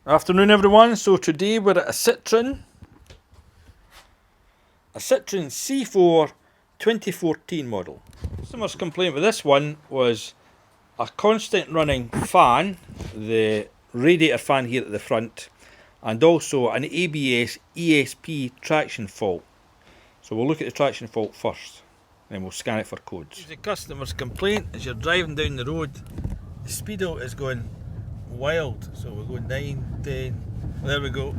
Afternoon everyone, so today we're at a Citroen C4 2014 model. Customer's complaint with this one was a constant running fan, the radiator fan here at the front, and also an ABS ESP traction fault. So we'll look at the traction fault first, then we'll scan it for codes. The customer's complaint as you're driving down the road, the Speedo is going wild, so we're going 9, 10, there we go.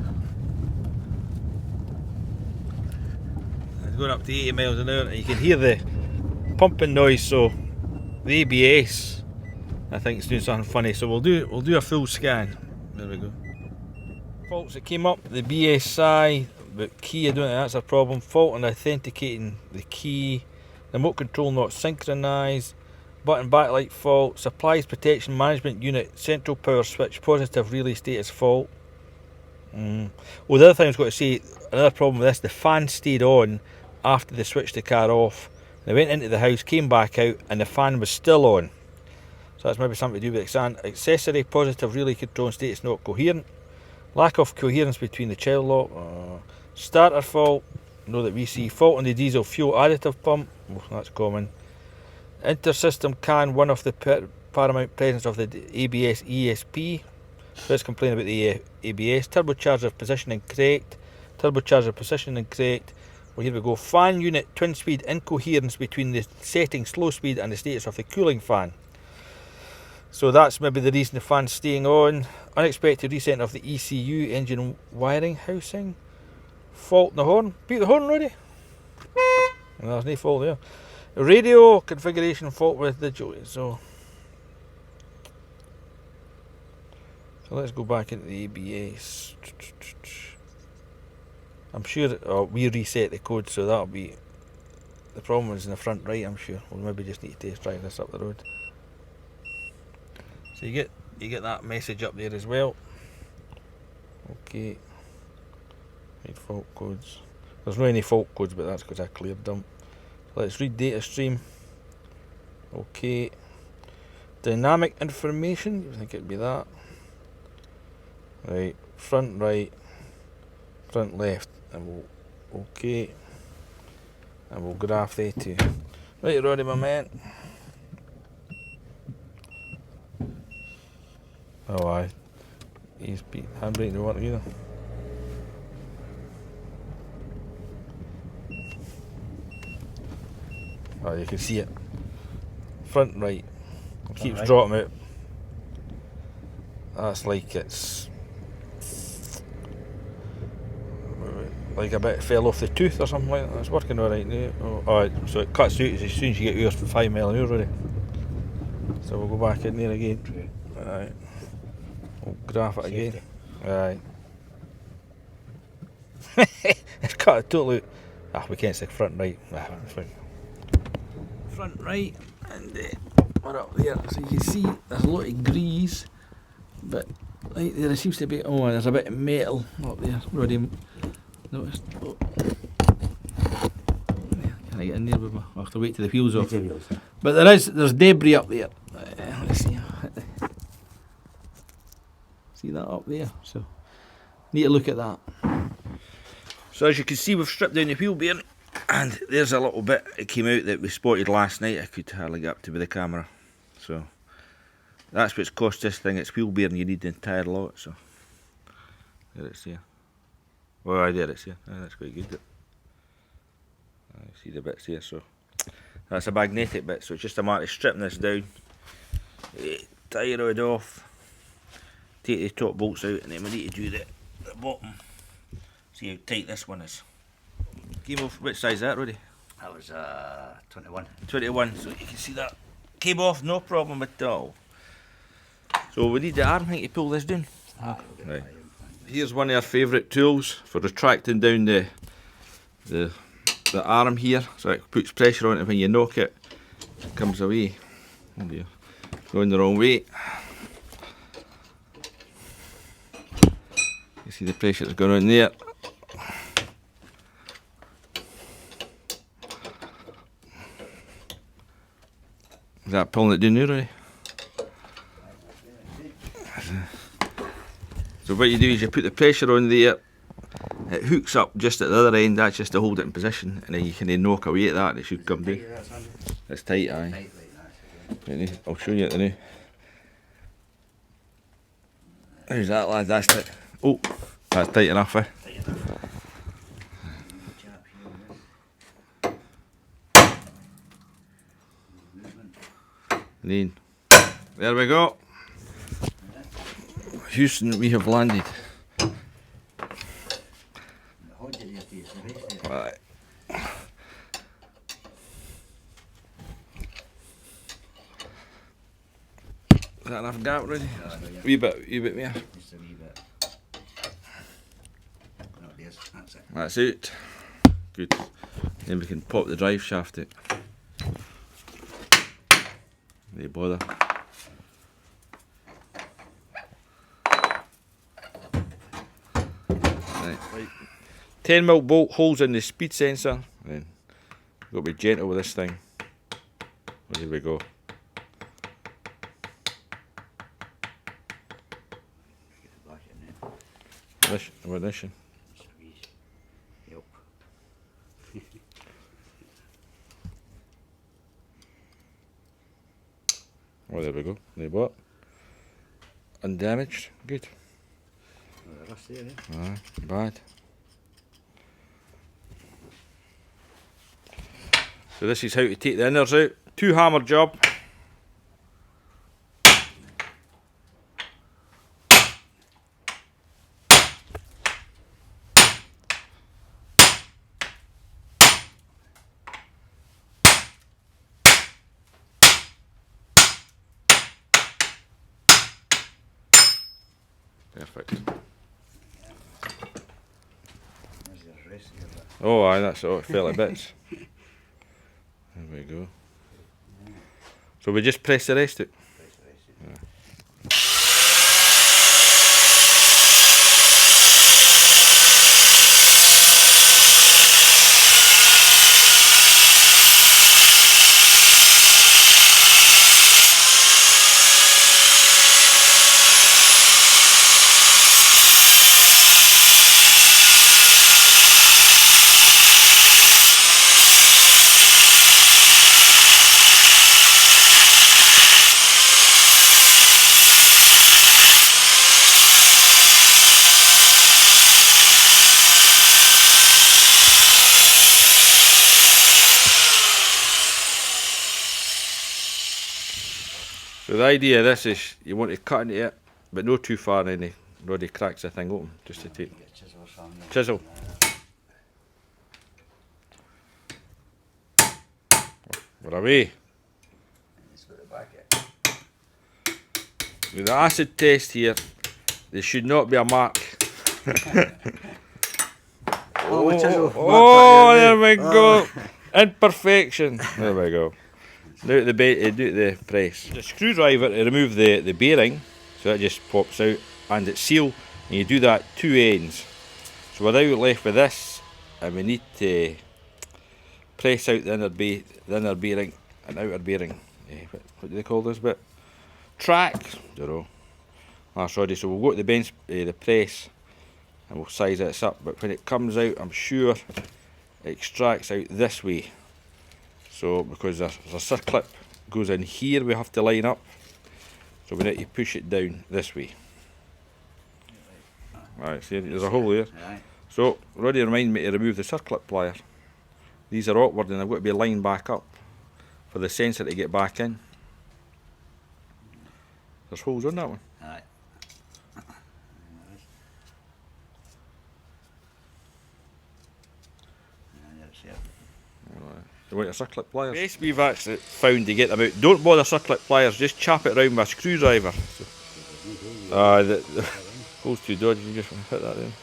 It's going up to 80 miles an hour and you can hear the pumping noise, so the ABS I think it's doing something funny, so we'll do a full scan. There we go. Faults that came up, the BSI, but key, I don't think that's a problem. Fault in authenticating the key, remote control not synchronised, button backlight fault, supplies protection management unit, central power switch, positive relay status fault. Well, the other thing I was going to say, another problem with this, the fan stayed on after they switched the car off. They went into the house, came back out, and the fan was still on. So that's maybe something to do with accessory, positive relay control status not coherent. Lack of coherence between the child lock. Starter fault, know that we see. Fault on the diesel fuel additive pump, well, that's common. Intersystem can one of the paramount presence of the ABS ESP. Let's complain about the ABS. Turbocharger positioning correct. Turbocharger positioning correct. Well, here we go. Fan unit twin speed incoherence between the setting slow speed and the status of the cooling fan. So that's maybe the reason the fan's staying on. Unexpected reset of the ECU engine wiring housing. Fault in the horn. Beat the horn already? No, there's no fault there. Radio configuration fault with digital. So let's go back into the ABS. I'm sure we reset the code, so that'll be the problem is in the front right. I'm sure we'll maybe just need to test drive this up the road. So you get that message up there as well. Okay. Read fault codes. There's no any fault codes, but that's because I cleared them. Let's read data stream. Okay. Dynamic information. I think it'd be that. Right. Front right. Front left. And we'll okay. And we'll graph they two. Right, Roddy, my man. Oh, aye. ESP handbrake don't work either. Oh, you can see it. Front right. It keeps dropping out. That's like it's like a bit fell off the tooth or something like that. It's working alright now. Oh, so it cuts out as soon as you get yours for 5 mile an hour already. So we'll go back in there again. Alright. We'll graph it again. Alright. It's cut it totally. We can't say front right. It's fine. Front right, and we're up there. So you can see there's a lot of grease, but right there seems to be. Oh, there's a bit of metal up there. Already noticed. Oh. Can I get in there with my? I'll have to wait till the wheels off. But there's debris up there. Let's see. See that up there? So need to look at that. So as you can see, we've stripped down the wheel bearing, and there's a little bit that came out that we spotted last night. I could hardly get up to with the camera. So that's what's cost this thing. It's wheel bearing. You need the entire lot. So there it's there. Well, there it's there. That's quite good. I see the bits here. So that's a magnetic bit. So it's just a matter of stripping this down, tie the rod off, take the top bolts out, and then we need to do the bottom. See how tight this one is. Came off, which size is that, Roddy? That was 21. 21, so you can see that. Came off, no problem at all. So we need the arm thing to pull this down. Right. Here's one of our favourite tools for retracting down the arm here. So it puts pressure on it when you knock it. It comes away. Oh dear. Going the wrong way. You see the pressure that's going on there. Is that pulling it down there already? So what you do is you put the pressure on there, it hooks up just at the other end, that's just to hold it in position, and then you can then knock away at that and it should come down. It's tight, aye. I'll show you it now. How's that, lad? That's tight. Oh, that's tight enough, eh? Then, there we go. Houston, we have landed. Right. Is that enough gap ready? Wee bit more. Just a wee bit. No, there's, that's it. That's it. Good. Then we can pop the drive shaft out. No bother. Right. 10mm bolt holes in the speed sensor. Then got to be gentle with this thing. Well, here we go. Ignition. Yep. Oh, there we go. There what? Undamaged. Good. Rust there, Bad. So this is how to take the inners out. 2-hammer job. Perfect. Oh, aye, that's all. It fell to bits. There we go. So we just press the rest out. Yeah. So the idea of this is you want to cut into it, but not too far, and then it already cracks the thing open, just to take. Chisel. We're away. With the acid test here, there should not be a mark. Oh, there we go. Imperfection. There we go. Now to the press. The screwdriver to remove the bearing, so that just pops out and it's sealed, and you do that 2 ends. So we're now left with this, and we need to press out the inner bearing and outer bearing. What do they call this bit? Track. Don't know. That's ready. So we'll go to the bench, the press, and we'll size this up. But when it comes out, I'm sure it extracts out this way. So because there's a circlip goes in here, we have to line up. So we need to push it down this way. Right, see, there's a hole there. So already remind me to remove the circlip plier. These are awkward and they've got to be lined back up for the sensor to get back in. There's holes on that one. Aye. You want your circlip pliers? Yes, we've actually found to get them out. Don't bother circlip pliers, just chap it round with a screwdriver. So, the hole's too dodgy, you just want to hit that in.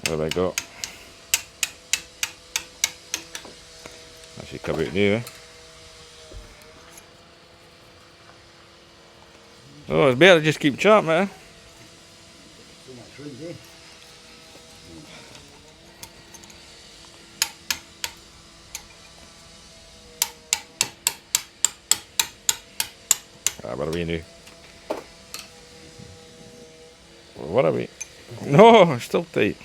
There we go. That should come out now, eh? Oh, it's better to just keep chapping it, eh? Where are we now? Where are we? No, it's still tight.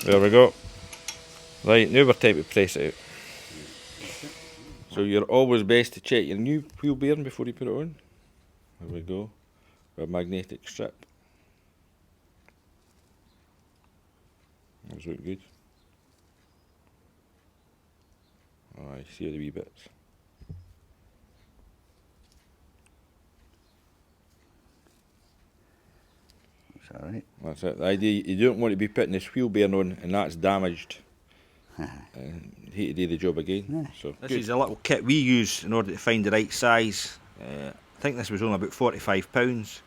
There we go. Right, now we're time to press it out. So you're always best to check your new wheel bearing before you put it on. There we go. With a magnetic strip. That's looking good. Oh, I see the wee bits. That's alright. That's it. The idea, you don't want to be putting this wheel bearing on and that's damaged. And he to do the job again. Yeah. So This is a little kit we use in order to find the right size. I think this was only about £45,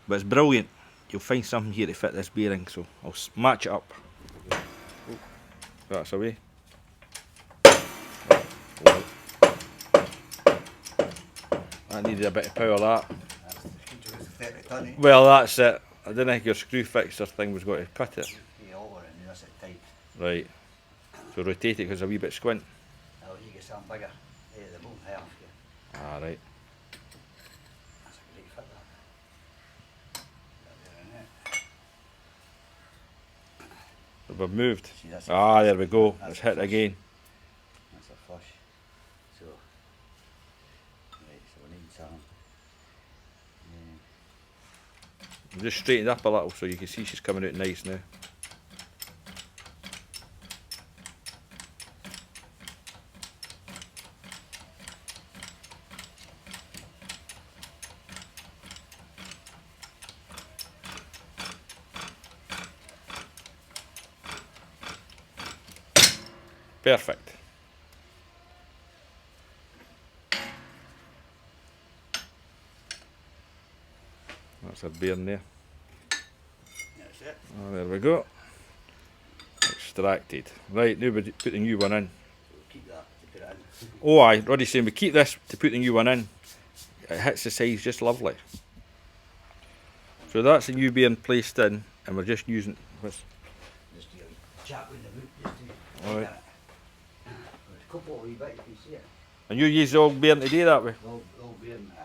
but it's brilliant. You'll find something here to fit this bearing, so I'll match it up. that's away. That needed a bit of power, that. That's the Citroen's 30 ton, eh? Well, that's it. I didn't think your screw fixer thing was going to cut it. Yeah, over it, and that's it tight. Right. So rotate it because a wee bit squint. Now you get something bigger. Yeah, the boom half. Yeah. Ah, right. That's a great fit, that. There in it. We've moved. See, that's Ah, there we go. That's It's a hit flush. again. That's a flush. So, right, so we need some. Just straighten it up a little so you can see she's coming out nice now. Perfect. That's her bearing there. That's it. Oh, there we go. Extracted. Right, now we put the new one in. We'll keep that to put it in. Oh, aye, Roddy's saying we keep this to put the new one in. It hits the size just lovely. So that's the new bearing placed in, and we're just using. Just do a chat with the boot, just to Alright. look at it. There's a couple of wee bits, you can see it. And you use the old bearing to do that with? All bearing, aye.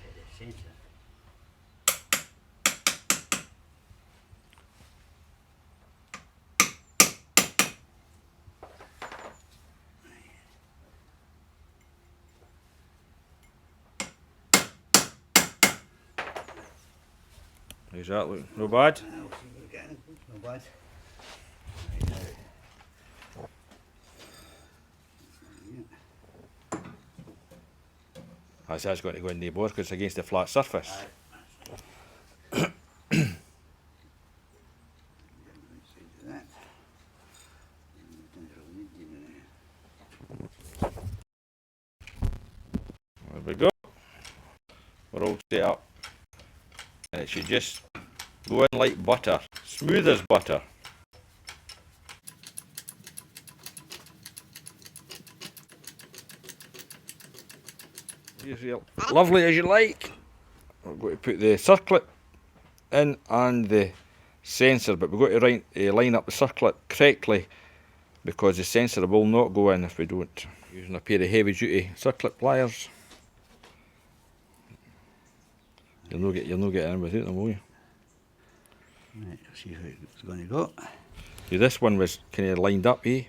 Hit the centre. How's that look? No bad? I'll see what we're getting. No bad. That's going to go in the board because it's against the flat surface. There we go. We're all set up. And it should just go in like butter. Smooth as butter. Here's lovely as you like. We're going to put the circlet in and the sensor, but we've got to line up the circlet correctly because the sensor will not go in if we don't. Using a pair of heavy duty circlet pliers. You'll not get in without them, will you? Right, let's see how it's going to go. See, this one was kind of lined up, eh?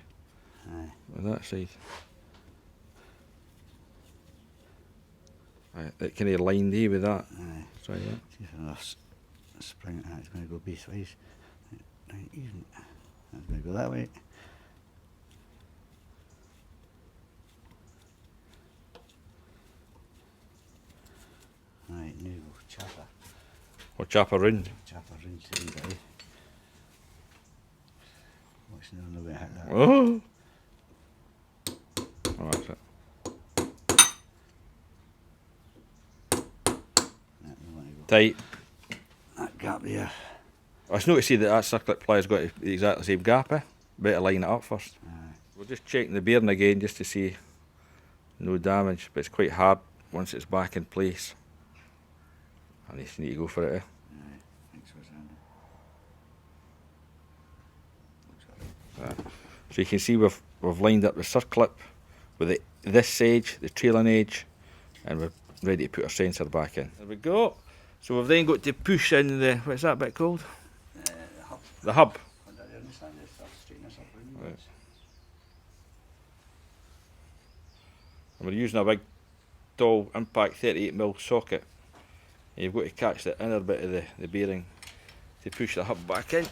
Aye. On that side. Aye, it kind of lined, eh, with that. Aye. Try that. See if enough spring it's going to go beastwise. Right, even. That's going to go that way. Right, now we'll chop her. Or chop around. Chop her into the bit. Watch now, I'm not going to hit that. Oh! Oh, that's it. Right, we want to go. Tight. That gap there. I was noticed that circlet plier's got the exactly same gap, eh? Better line it up first. Aye. We're just checking the bearing again just to see no damage, but it's quite hard once it's back in place. I just need to go for it, eh? Aye, thanks for Sandy. Looks alright. So you can see we've lined up the circlip with this edge, the trailing edge, and we're ready to put our sensor back in. There we go. So we've then got to push in the, what's that bit called? The hub. The hub. I don't understand this. I'll straighten this up. Right. And we're using a big dull impact 38mm socket. And you've got to catch the inner bit of the bearing to push the hub back in.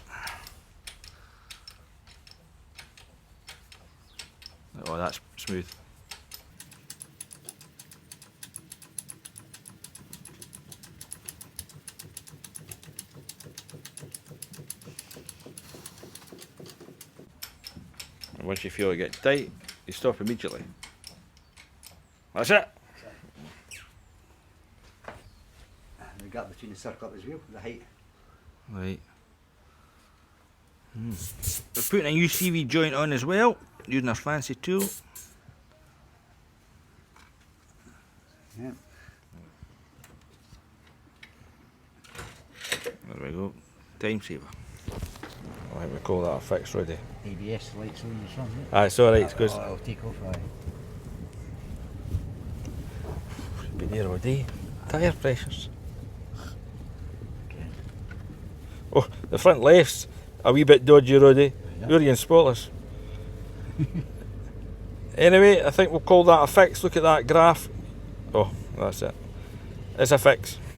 Oh, that's smooth. And once you feel it get tight, you stop immediately. That's it. And the gap between the circle as well, the height. Right. We're putting a UCV joint on as well, using our fancy tool. Yeah. There we go. Time saver. I think we call that a fix ready. ABS lights on the front. Aye, it's alright, it's good. I'll take off. Aye. Been here all day. Tyre pressures. Okay. Oh, the front left's a wee bit dodgy, Roddy. Yeah. You're in spotless. Anyway, I think we'll call that a fix. Look at that graph. Oh, that's it. It's a fix.